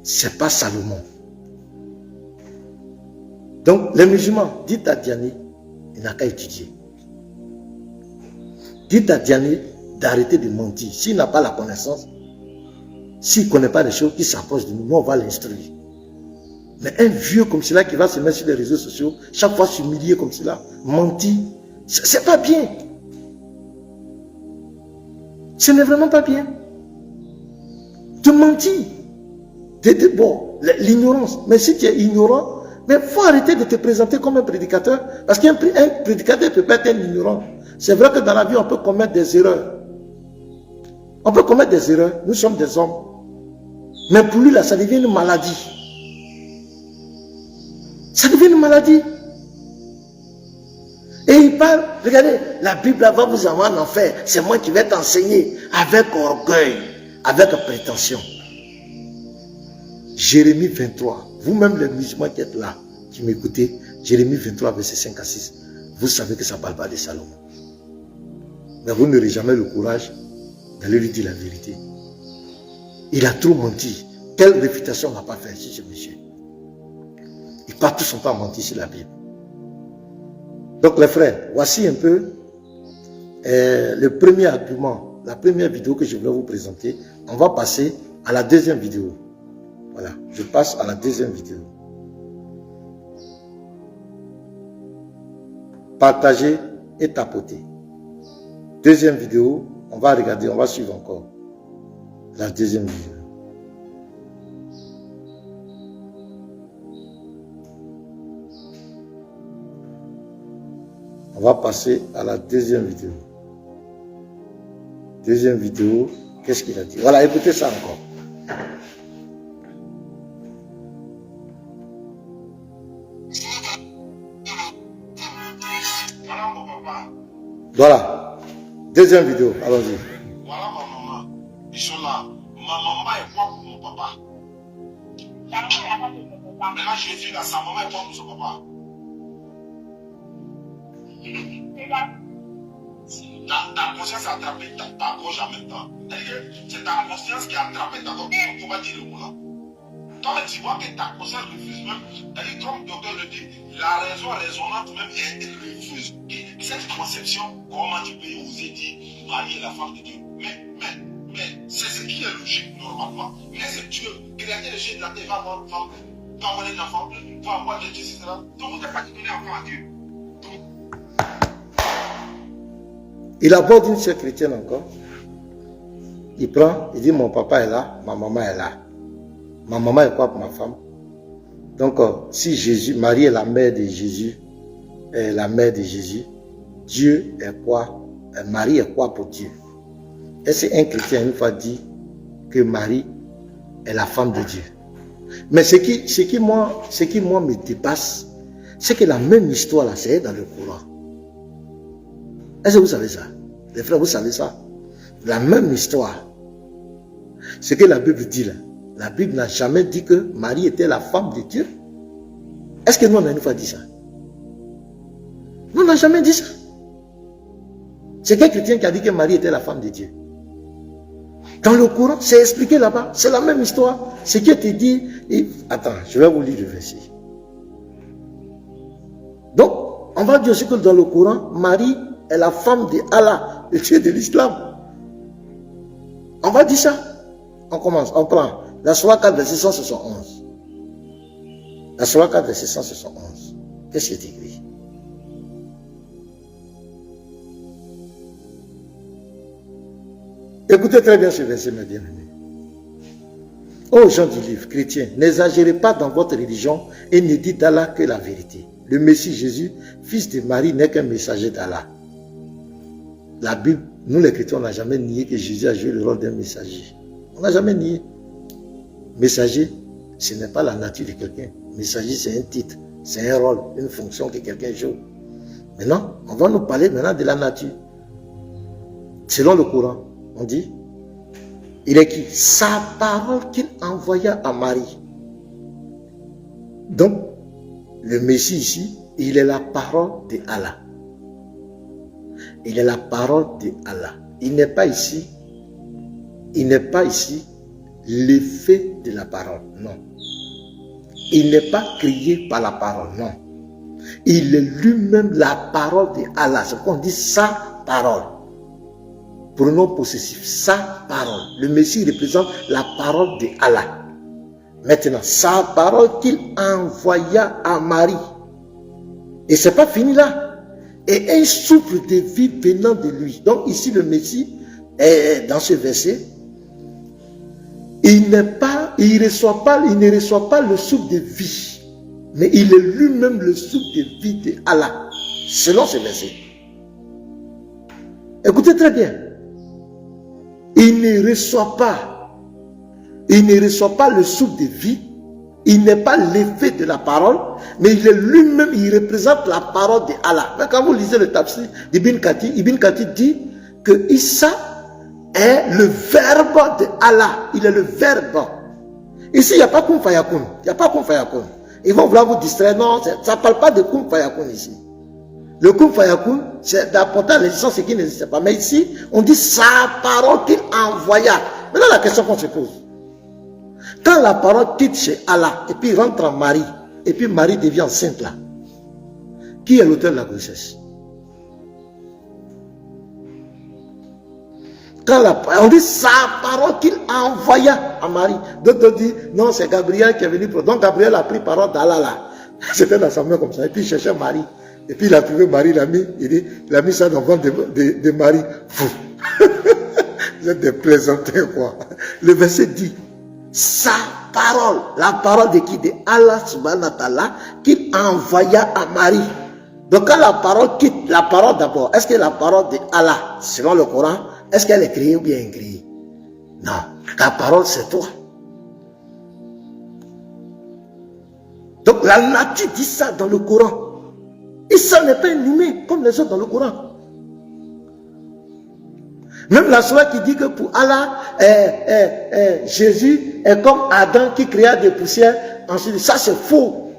C'est pas Salomon. Donc, les musulmans, dites à Diané, il n'a qu'à étudier. Dites à Diané d'arrêter de mentir. S'il n'a pas la connaissance, s'il ne connaît pas les choses qui s'approchent de nous, nous on va l'instruire. Mais un vieux comme cela qui va se mettre sur les réseaux sociaux, chaque fois s'humilier comme cela, mentir, c'est pas bien. Ce n'est vraiment pas bien. De mentir. Bon, l'ignorance. Mais si tu es ignorant, il faut arrêter de te présenter comme un prédicateur. Parce qu'un prédicateur ne peut pas être un ignorant. C'est vrai que dans la vie, on peut commettre des erreurs. On peut commettre des erreurs. Nous sommes des hommes. Mais pour lui, là, ça devient une maladie. Ça devient une maladie. Et il parle, regardez, la Bible va vous envoyer en enfer. C'est moi qui vais t'enseigner avec orgueil, avec prétention. Jérémie 23, vous-même les musulmans qui êtes là, qui m'écoutez, Jérémie 23, verset 5 à 6, vous savez que ça ne parle pas de Salomon. Mais vous n'aurez jamais le courage d'aller lui dire la vérité. Il a trop menti. Quelle réfutation n'a pas fait sur ce monsieur? Il passe tout son temps à mentir sur la Bible. Donc les frères, voici un peu le premier argument, la première vidéo que je voulais vous présenter. On va passer à la deuxième vidéo. Voilà, je passe à la deuxième vidéo. Partagez et tapotez. Deuxième vidéo, on va regarder, on va suivre encore la deuxième vidéo. On va passer à la deuxième vidéo. Deuxième vidéo, qu'est-ce qu'il a dit? Voilà, écoutez ça encore. Voilà. Deuxième vidéo, allons-y. Voilà ma maman. Ils sont là. Ma maman est quoi pour mon papa? Maintenant, je suis là. Sa maman est quoi pour son papa? Ta conscience a attrapé ta gorge en même temps. C'est ta conscience qui a attrapé ta gorge. Il ne faut pas dire le mot là. Toi, tu vois que ta conscience refuse même. Comme le docteur le dit, la raison raisonnante même, elle refuse. Et cette conception, comment tu peux oser dire marier la femme de Dieu? Mais c'est ce qui est logique normalement. Mais c'est Dieu, créateur de Dieu de la terre, va avoir une femme, va avoir un enfant, va avoir des Dieu, etc. Donc vous n'avez pas donné enfant à Dieu. Il aborde une sœur chrétienne encore. Il prend, il dit mon papa est là, ma maman est là. Ma maman est quoi pour ma femme? Donc si Jésus, Marie est la mère de Jésus, est la mère de Jésus, Dieu est quoi? Marie est quoi pour Dieu? Est-ce qu'un chrétien une fois dit que Marie est la femme de Dieu? Mais ce qui moi me dépasse, c'est que la même histoire là, c'est dans le Coran. Est-ce que vous savez ça? Les frères, vous savez ça? La même histoire. Ce que la Bible dit là. La Bible n'a jamais dit que Marie était la femme de Dieu. Est-ce que nous, on a une fois dit ça? Nous, on n'a jamais dit ça. C'est quel chrétien qui a dit que Marie était la femme de Dieu? Dans le Coran, c'est expliqué là-bas. C'est la même histoire. Ce qui était dit... Attends, je vais vous lire le verset. Donc, on va dire aussi que dans le Coran, Marie est la femme de Allah, le Dieu de l'islam. On va dire ça. On commence, on prend la Sourate 4, verset 171. La Sourate 4, verset 171. Qu'est-ce qui est écrit? Écoutez très bien ce verset, mes bien-aimés. Ô gens du livre, chrétiens, n'exagérez pas dans votre religion et ne dites d'Allah que la vérité. Le Messie Jésus, fils de Marie, n'est qu'un messager d'Allah. La Bible Nous les chrétiens, on n'a jamais nié que Jésus a joué le rôle d'un messager. On n'a jamais nié. Messager, ce n'est pas la nature de quelqu'un. Messager, c'est un titre, c'est un rôle, une fonction que quelqu'un joue. Maintenant, on va nous parler maintenant de la nature. Selon le Coran, on dit, il est qui? Sa parole qu'il envoya à Marie. Donc, le Messie ici, il est la parole de Allah. Il est la parole de Allah. Il n'est pas ici l'effet de la parole, non. Il n'est pas créé par la parole, non. Il est lui-même la parole de Allah. C'est pourquoi on dit sa parole. Pronom possessif, sa parole. Le Messie représente la parole de Allah. Maintenant, sa parole qu'il envoya à Marie. Et c'est pas fini là. Et un souffle de vie venant de lui. Donc ici le Messie, dans ce verset, il ne reçoit pas le souffle de vie, mais il est lui-même le souffle de vie de Allah, selon ce verset. Écoutez très bien. Il ne reçoit pas le souffle de vie. Il n'est pas l'effet de la parole, mais il est lui-même, il représente la parole de Allah. Mais quand vous lisez le tafsir d'Ibn Kathir dit que Issa est le verbe de Allah. Il est le verbe. Ici, il n'y a pas Kun Fayakun. Il n'y a pas Kun Fayakun. Ils vont vouloir vous distraire. Non, ça ne parle pas de Kun Fayakun ici. Le Kun Fayakun, c'est d'apporter à l'existence ce qui n'existe pas. Mais ici, on dit sa parole qu'il envoya. Maintenant, la question qu'on se pose. Quand la parole quitte chez Allah, et puis rentre en Marie, et puis Marie devient enceinte là, qui est l'auteur de la grossesse? Quand on dit sa parole qu'il envoya à Marie. D'autres disent, non, c'est Gabriel qui est venu. Donc Gabriel a pris parole d'Allah là. C'était un assemblée comme ça. Et puis il cherchait Marie. Et puis il a trouvé Marie, il a mis ça dans le ventre de Marie. Vous êtes des plaisantins quoi. Le verset dit, sa parole, la parole de qui? De Allah subhanahu wa ta'ala, qu'il envoya à Marie. Donc quand la parole quitte, la parole d'abord, est-ce que la parole de Allah, selon le Coran, est-ce qu'elle est créée ou bien incréée? Non, ta parole c'est toi. Donc la nature dit ça dans le Coran. Issa n'est pas inhumé comme les autres dans le Coran. Même la Sourate qui dit que pour Allah, Jésus est comme Adam qui créa des poussières. Ensuite, ça c'est faux.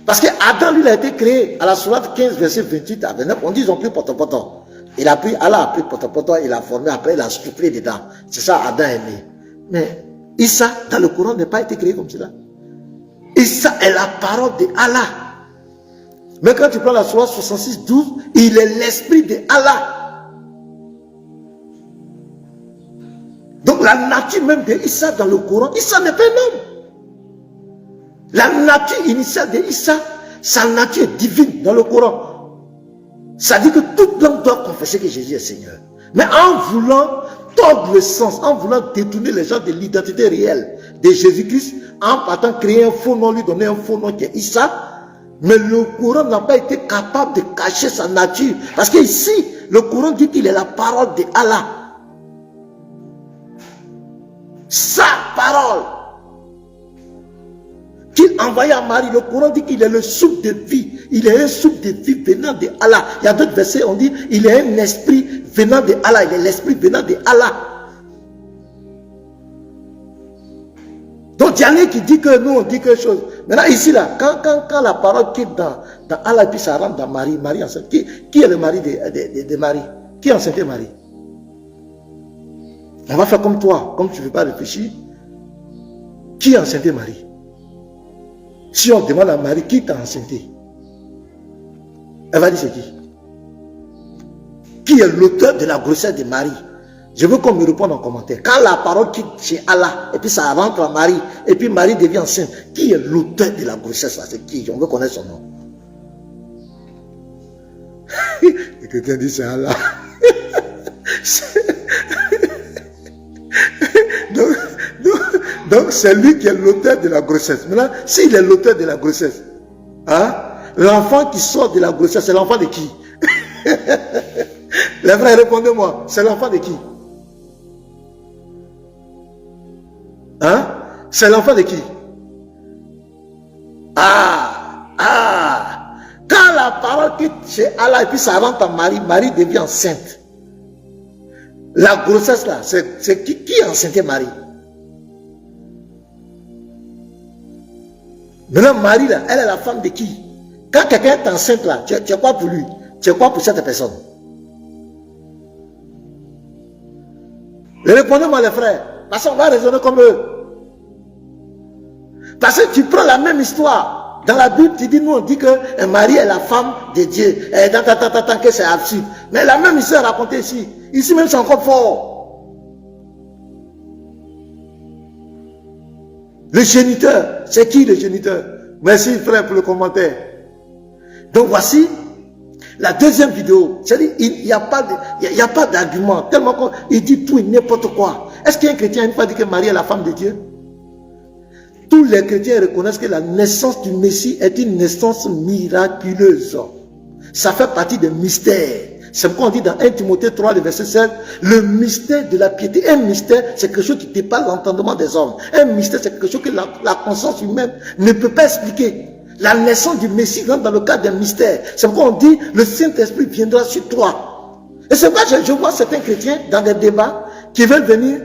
Parce que Adam, lui, il a été créé à la Sourate 15, verset 28 à 29. On dit ils ont pris potopoto. Allah a pris potopoto, il a formé, après il a soufflé dedans. C'est ça, Adam est né. Mais Issa, dans le Coran, n'a pas été créé comme cela. Issa est la parole de Allah. Mais quand tu prends la Sourate 66, 12, il est l'esprit de Allah. Donc la nature même de Issa dans le Coran, Issa n'est pas un homme. La nature initiale de Issa, sa nature est divine dans le Coran. Ça dit que toute langue doit confesser que Jésus est Seigneur. Mais en voulant tordre le sens, en voulant détourner les gens de l'identité réelle de Jésus-Christ, en partant créer un faux nom, lui donner un faux nom qui est Issa, mais le Coran n'a pas été capable de cacher sa nature. Parce qu'ici, le Coran dit qu'il est la parole de Allah. Sa parole qu'il envoya à Marie. Le Coran dit qu'il est le souffle de vie. Il est un souffle de vie venant de Allah. Il y a d'autres versets, on dit il est un esprit venant de Allah. Il est l'esprit venant de Allah. Donc il y en a qui dit que nous on dit quelque chose. Maintenant ici là, quand la parole quitte dans Allah et puis ça rentre dans Marie, Marie enceinte. Qui est le mari de Marie? Qui a enceinté Marie? On va faire comme toi, comme tu ne veux pas réfléchir. Qui a enceinté Marie? Si on demande à Marie, qui t'a enceinté? Elle va dire c'est qui? Qui est l'auteur de la grossesse de Marie? Je veux qu'on me réponde en commentaire. Quand la parole quitte chez Allah, et puis ça rentre à Marie, et puis Marie devient enceinte, qui est l'auteur de la grossesse là? C'est qui? On veut connaître son nom. Et quelqu'un dit c'est Allah. Donc c'est lui qui est l'auteur de la grossesse. Maintenant, s'il est l'auteur de la grossesse, hein, l'enfant qui sort de la grossesse, c'est l'enfant de qui? Les frères, répondez-moi, c'est l'enfant de qui? Hein? C'est l'enfant de qui? Quand la parole quitte chez Allah et puis ça rentre en Marie, Marie devient enceinte. La grossesse là, c'est qui a enceinté Marie? Maintenant Marie là, elle est la femme de qui? Quand quelqu'un est enceinte là, tu es quoi pour lui? Tu es quoi pour cette personne? Répondez-moi les frères, parce qu'on va raisonner comme eux. Parce que tu prends la même histoire. Dans la Bible, tu dis, nous on dit que Marie est la femme de Dieu. Et tant que c'est absurde. Mais la même histoire racontée ici. Ici même c'est encore fort. Le géniteur, c'est qui le géniteur? Merci frère pour le commentaire. Donc voici la deuxième vidéo. C'est-à-dire, il n'y a pas d'argument. Tellement qu'il dit tout et n'importe quoi. Est-ce qu'un chrétien une fois dit que Marie est la femme de Dieu? Tous les chrétiens reconnaissent que la naissance du Messie est une naissance miraculeuse. Ça fait partie des mystères. C'est pourquoi on dit dans 1 Timothée 3, le verset 16, le mystère de la piété. Un mystère, c'est quelque chose qui dépasse l'entendement des hommes. Un mystère, c'est quelque chose que la conscience humaine ne peut pas expliquer. La naissance du Messie rentre dans le cadre d'un mystère. C'est pourquoi on dit, le Saint-Esprit viendra sur toi. Et c'est pourquoi je vois certains chrétiens dans des débats qui veulent venir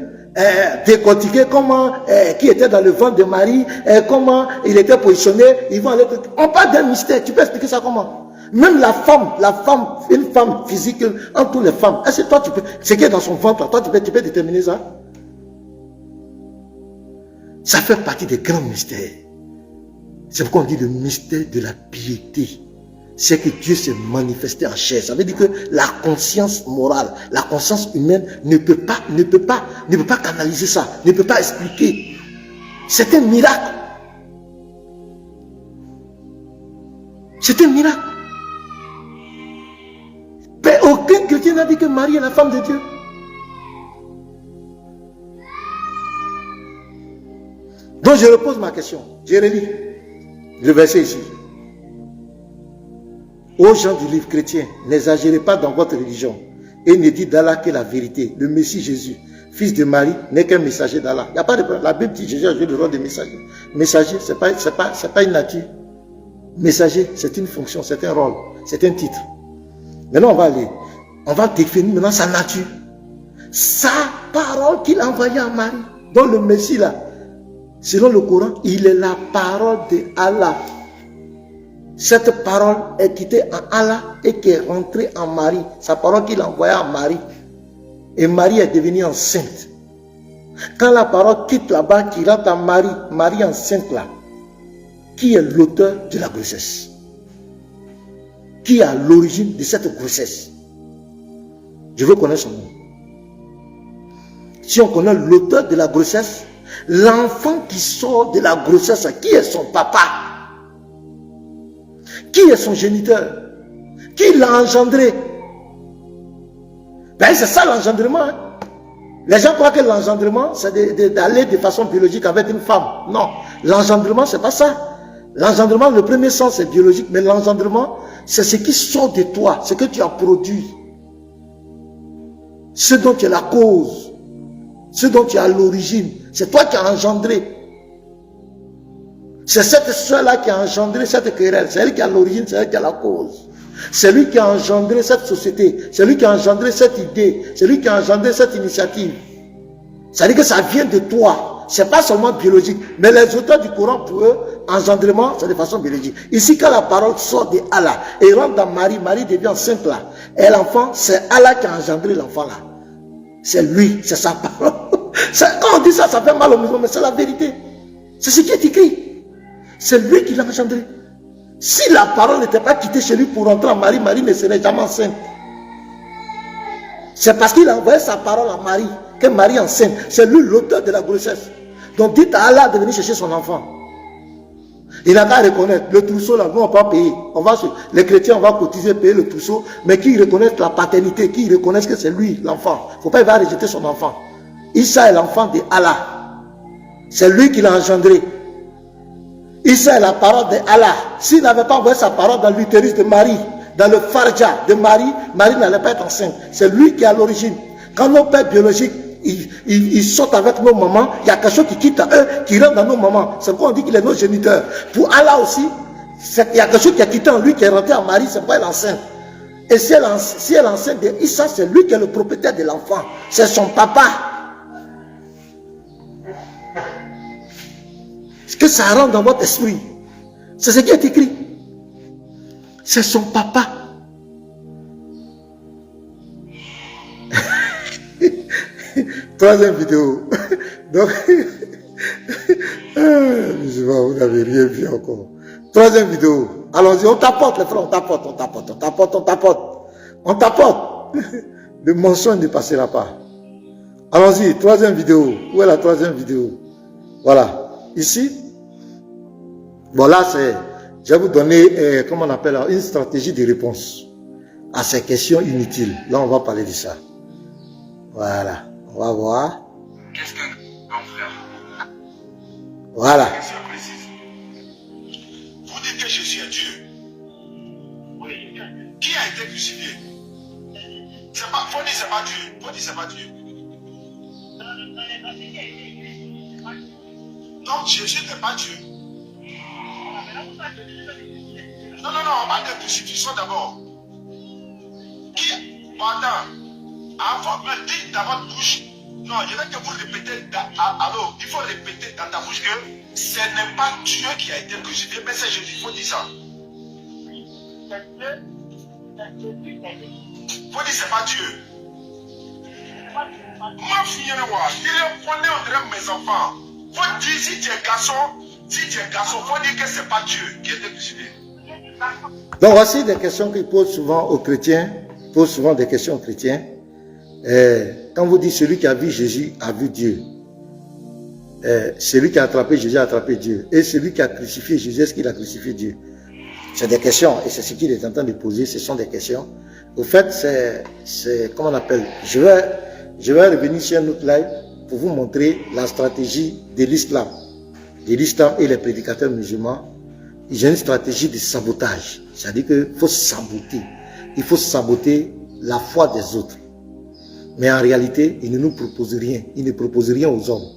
décortiquer comment, qui était dans le ventre de Marie, comment il était positionné. Ils vont aller. On parle d'un mystère. Tu peux expliquer ça comment? Même la femme, une femme physique, entre toutes les femmes. Est-ce que toi tu peux, ce qui est dans son ventre, toi tu peux déterminer ça? Ça fait partie des grands mystères. C'est pourquoi on dit le mystère de la piété. C'est que Dieu s'est manifesté en chair. Ça veut dire que la conscience morale, la conscience humaine ne peut pas canaliser ça, ne peut pas expliquer. C'est un miracle. C'est un miracle. Mais aucun chrétien n'a dit que Marie est la femme de Dieu. Donc je repose ma question. Je relis le verset ici. Aux gens du livre chrétien, n'exagérez pas dans votre religion et ne dites d'Allah que la vérité. Le Messie Jésus, fils de Marie, n'est qu'un messager d'Allah. Il n'y a pas de problème. La Bible dit Jésus a joué le rôle de messager. Messager, c'est pas une nature. Messager, c'est une fonction, c'est un rôle, c'est un titre. Maintenant, on va définir maintenant sa nature. Sa parole qu'il a envoyée à Marie. Donc le Messie là, selon le Coran, il est la parole de Allah. Cette parole est quittée en Allah et qui est rentrée en Marie. Sa parole qu'il a envoyée à Marie. Et Marie est devenue enceinte. Quand la parole quitte là-bas, qui rentre en Marie, Marie enceinte là, qui est l'auteur de la grossesse? Qui est à l'origine de cette grossesse? Je veux connaître son nom. Si on connaît l'auteur de la grossesse, l'enfant qui sort de la grossesse, qui est son papa? Qui est son géniteur? Qui l'a engendré? Ben c'est ça l'engendrement. Hein? Les gens croient que l'engendrement, c'est d'aller de façon biologique avec une femme. Non, l'engendrement, c'est pas ça. L'engendrement, le premier sens, c'est biologique, mais l'engendrement, c'est ce qui sort de toi, ce que tu as produit. Ce dont tu es la cause, ce dont tu as l'origine, c'est toi qui as engendré. C'est cette soeur-là qui a engendré cette querelle. C'est elle qui a l'origine, c'est elle qui a la cause. C'est lui qui a engendré cette société. C'est lui qui a engendré cette idée. C'est lui qui a engendré cette initiative. C'est-à-dire que ça vient de toi. Ce n'est pas seulement biologique. Mais les auteurs du Coran, pour eux, engendrement, c'est de façon biologique. Ici, quand la parole sort de Allah et rentre dans Marie, Marie devient enceinte là. Et l'enfant, c'est Allah qui a engendré l'enfant là. C'est lui, c'est sa parole. Quand on dit ça, ça fait mal aux musulmans, mais c'est la vérité. C'est ce qui est écrit. C'est lui qui l'a engendré. Si la parole n'était pas quittée chez lui pour rentrer en Marie, Marie ne serait jamais enceinte. C'est parce qu'il a envoyé sa parole à Marie que Marie est enceinte. C'est lui l'auteur de la grossesse. Donc dites à Allah de venir chercher son enfant. Il n'a qu'à reconnaître. Le trousseau là, nous on va pas payer. Les chrétiens, on va cotiser, payer le trousseau. Mais qui reconnaissent la paternité, qui reconnaissent que c'est lui l'enfant. Il ne faut pas, il va rejeter son enfant. Issa est l'enfant de Allah. C'est lui qui l'a engendré. Issa est la parole de Allah. S'il n'avait pas envoyé sa parole dans l'utérus de Marie, dans le farja de Marie, Marie n'allait pas être enceinte. C'est lui qui est à l'origine. Quand nos pères biologiques, ils sortent avec nos mamans, il y a quelque chose qui quitte à eux, qui rentre dans nos mamans. C'est pourquoi on dit qu'il est nos géniteurs. Pour Allah aussi, il y a quelque chose qui a quitté en lui, qui est rentré en Marie, c'est pourquoi elle est enceinte. Et si elle est enceinte de Issa, c'est lui qui est le propriétaire de l'enfant. C'est son papa. Est-ce que ça rentre dans votre esprit? C'est ce qui est écrit. C'est son papa. Troisième vidéo. Donc, vous n'avez rien vu encore. Troisième vidéo. Allons-y, on tapote les frères, on tapote. Le mensonge ne passera pas. Allons-y, troisième vidéo. Où est la troisième vidéo? Voilà. Ici. Voilà, je vais vous donner, comment on appelle, une stratégie de réponse à ces questions inutiles. Là, on va parler de ça. Voilà. On va voir. Qu'est-ce qu'un grand frère? Voilà. Question précise. Vous dites que Jésus est Dieu. Oui. Qui a été crucifié? C'est pas, faut dire c'est pas Dieu. Faut dire c'est pas Dieu. Donc Jésus n'est pas Dieu. Non, on parle de crucifixion d'abord. Qui, pendant, avant, me dites dans votre bouche, non, je veux que vous répétez, alors, il faut répéter dans ta bouche que ce n'est pas Dieu qui a été crucifié, mais c'est Jésus, il faut dire ça. Il faut dire c'est pas Dieu. Ma fille, prenez on dirait mes enfants. Faut dire si tu es garçon, faut dire que c'est pas Dieu qui a été crucifié. Donc voici des questions qu'ils posent souvent aux chrétiens, des questions aux chrétiens. Quand vous dites celui qui a vu Jésus a vu Dieu, celui qui a attrapé Jésus a attrapé Dieu, et celui qui a crucifié Jésus, est-ce qu'il a crucifié Dieu? C'est des questions, et c'est ce qu'il est en train de poser, ce sont des questions. Au fait, c'est comment on appelle, je vais revenir sur un autre live pour vous montrer la stratégie de l'islam et les prédicateurs musulmans. Ils ont une stratégie de sabotage, c'est-à-dire qu'il faut saboter, il faut saboter la foi des autres. Mais en réalité, ils ne nous proposent rien, ils ne proposent rien aux hommes.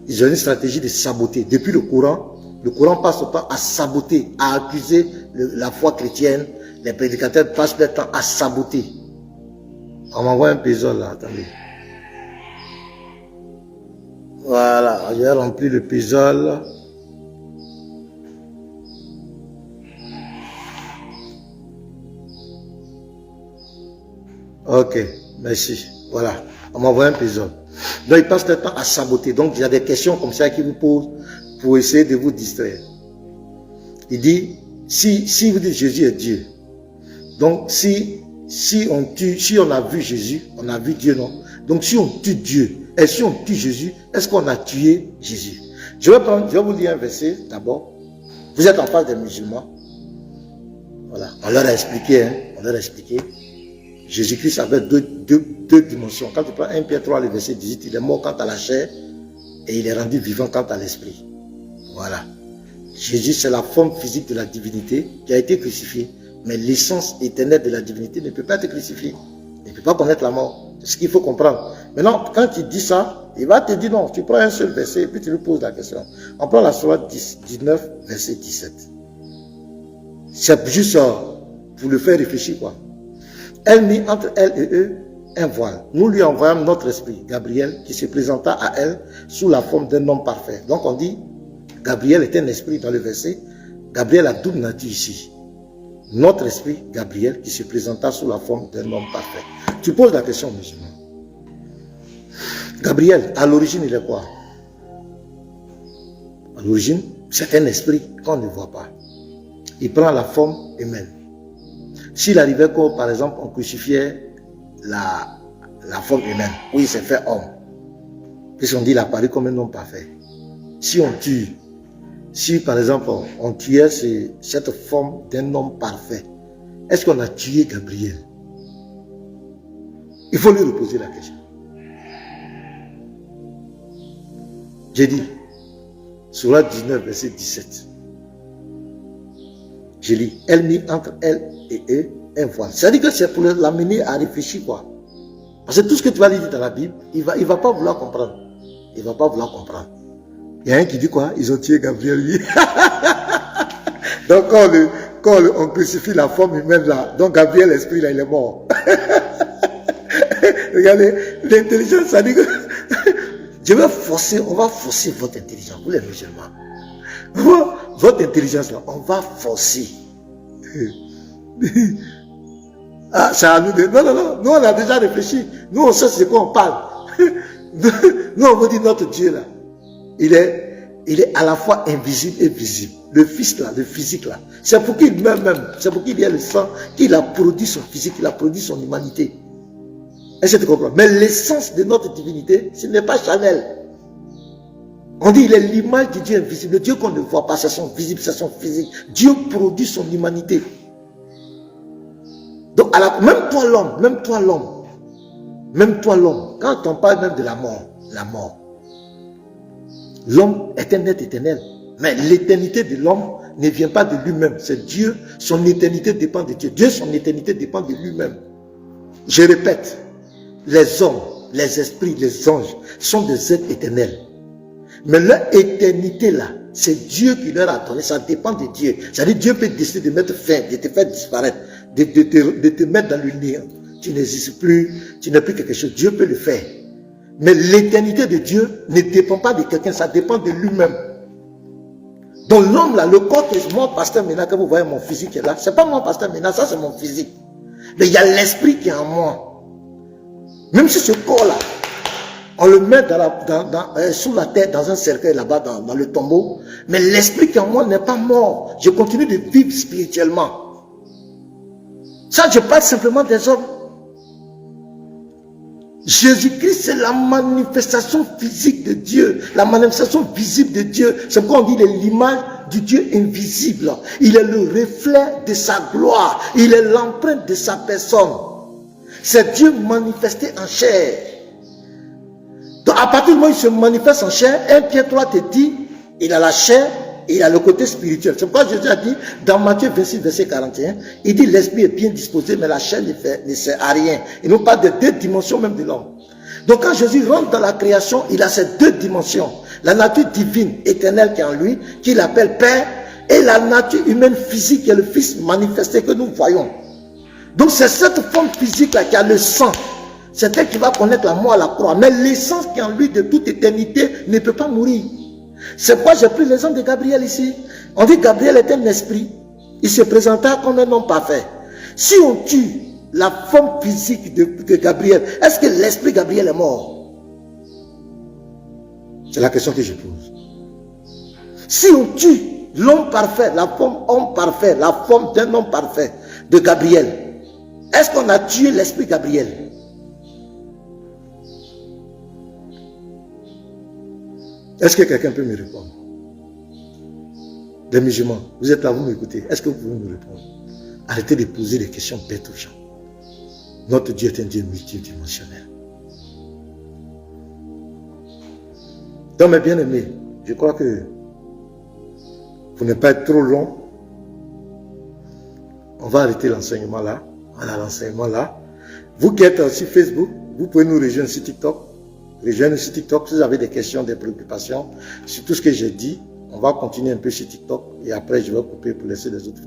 Ils ont une stratégie de saboter. Depuis le Coran passe son temps à saboter, à accuser la foi chrétienne. Les prédicateurs passent leur temps à saboter. On m'envoie un puzzle là, attendez. Voilà, j'ai rempli le puzzle. Ok, merci. Voilà, on m'envoie un puzzle. Donc, ils passent leur temps à saboter. Donc, il y a des questions comme ça qu'ils vous posent pour essayer de vous distraire. Il dit, si vous dites Jésus est Dieu, donc si on a vu Jésus, on a vu Dieu, non? Donc, si on tue Dieu, et si on tue Jésus, est-ce qu'on a tué Jésus? Je vais vous lire un verset d'abord. Vous êtes en face des musulmans. Voilà, on leur a expliqué, on leur a expliqué. Jésus-Christ avait deux dimensions. Quand tu prends 1 Pierre 3, le verset 18, il est mort quant à la chair et il est rendu vivant quant à l'esprit. Voilà. Jésus, c'est la forme physique de la divinité qui a été crucifiée. Mais l'essence éternelle de la divinité ne peut pas être crucifiée. Il ne peut pas connaître la mort. C'est ce qu'il faut comprendre. Maintenant, quand il dit ça, il va te dire non. Tu prends un seul verset et puis tu lui poses la question. On prend la sourate 19, verset 17. C'est juste pour le faire réfléchir, quoi. Elle mit entre elle et eux un voile. Nous lui envoyons notre esprit, Gabriel, qui se présenta à elle sous la forme d'un homme parfait. Donc on dit, Gabriel est un esprit dans le verset. Gabriel a double nature ici. Notre esprit, Gabriel, qui se présenta sous la forme d'un homme parfait. Tu poses la question aux musulmans. Gabriel, à l'origine, il est quoi? À l'origine, c'est un esprit qu'on ne voit pas. Il prend la forme humaine. S'il arrivait que, par exemple, on crucifiait la forme humaine, où il s'est fait homme, puisqu'on dit qu'il a apparu comme un homme parfait. Si on tue, si par exemple on tuait cette forme d'un homme parfait, est-ce qu'on a tué Gabriel? Il faut lui reposer la question. J'ai dit, Sourate 19, verset 17. Je lis. Elle mit entre elle et eux un voile. C'est-à-dire que c'est pour l'amener à réfléchir, quoi. Parce que tout ce que tu vas lui dire dans la Bible, il va pas vouloir comprendre. Il va pas vouloir comprendre. Il y a un qui dit quoi? Ils ont tué Gabriel, lui. Donc quand on crucifie la forme humaine là, donc Gabriel, l'esprit là, il est mort. Regardez, l'intelligence, ça dit que on va forcer votre intelligence, vous les musulmans. Votre intelligence là, on va forcer. Ah, c'est à nous de... Non, nous on a déjà réfléchi. Nous on sait de quoi on parle. Nous on vous dit notre Dieu là, il est à la fois invisible et visible. Le fils là, le physique là, c'est pour qu'il meure même, c'est pour qu'il y ait le sang, qu'il a produit son physique, qu'il a produit son humanité. Est-ce que tu comprends? Mais l'essence de notre divinité, ce n'est pas charnel. On dit il est l'image du Dieu invisible. Le Dieu qu'on ne voit pas, c'est son visible, c'est son physique. Dieu produit son humanité. Donc, même toi l'homme, quand on parle même de la mort, l'homme est un être éternel. Mais l'éternité de l'homme ne vient pas de lui-même. C'est Dieu, son éternité dépend de Dieu. Dieu, son éternité dépend de lui-même. Je répète, les hommes, les esprits, les anges sont des êtres éternels. Mais leur éternité là, c'est Dieu qui leur a donné, ça dépend de Dieu. C'est-à-dire Dieu peut décider de mettre fin, de te faire disparaître, de te mettre dans le néant. Tu n'existes plus, tu n'es plus quelque chose. Dieu peut le faire. Mais l'éternité de Dieu ne dépend pas de quelqu'un, ça dépend de lui-même. Donc l'homme là, le corps que mon pasteur Ménard, que vous voyez mon physique est là, c'est pas mon pasteur Ménard, ça c'est mon physique. Mais il y a l'esprit qui est en moi. Même si ce corps là, on le met sous la terre, dans un cercueil là-bas, dans le tombeau, mais l'esprit qui est en moi n'est pas mort. Je continue de vivre spirituellement. Ça, je parle simplement des hommes. Jésus-Christ, c'est la manifestation physique de Dieu, la manifestation visible de Dieu. C'est pourquoi on dit il est l'image du Dieu invisible. Il est le reflet de sa gloire. Il est l'empreinte de sa personne. C'est Dieu manifesté en chair. Donc à partir du moment où il se manifeste en chair, 1 Pierre 3 te dit, il a la chair et il a le côté spirituel. C'est pourquoi Jésus a dit, dans Matthieu 26, verset 41, il dit l'esprit est bien disposé, mais la chair ne sert à rien. Il nous parle de deux dimensions même de l'homme. Donc quand Jésus rentre dans la création, il a ces deux dimensions. La nature divine, éternelle qui est en lui, qu'il appelle Père, et la nature humaine physique qui est le Fils manifesté que nous voyons. Donc c'est cette forme physique-là qui a le sang. C'est elle qui va connaître la mort à la croix. Mais l'essence qui est en lui de toute éternité ne peut pas mourir. C'est pourquoi j'ai pris l'exemple de Gabriel ici. On dit que Gabriel est un esprit. Il se présenta comme un homme parfait. Si on tue la forme physique de Gabriel, est-ce que l'esprit Gabriel est mort? C'est la question que je pose. Si on tue l'homme parfait, la forme homme parfait, la forme d'un homme parfait de Gabriel, est-ce qu'on a tué l'esprit Gabriel? Est-ce que quelqu'un peut me répondre? Des musulmans, vous êtes là, vous m'écoutez. Est-ce que vous pouvez me répondre? Arrêtez de poser des questions bêtes aux gens. Notre Dieu est un Dieu multidimensionnel. Donc mes bien-aimés, je crois que pour ne pas être trop long, on va arrêter l'enseignement là. Voilà l'enseignement là. Vous qui êtes sur Facebook, vous pouvez nous rejoindre sur TikTok. Rejoignez sur TikTok si vous avez des questions, des préoccupations sur tout ce que j'ai dit. On va continuer un peu sur TikTok et après je vais couper pour laisser les autres.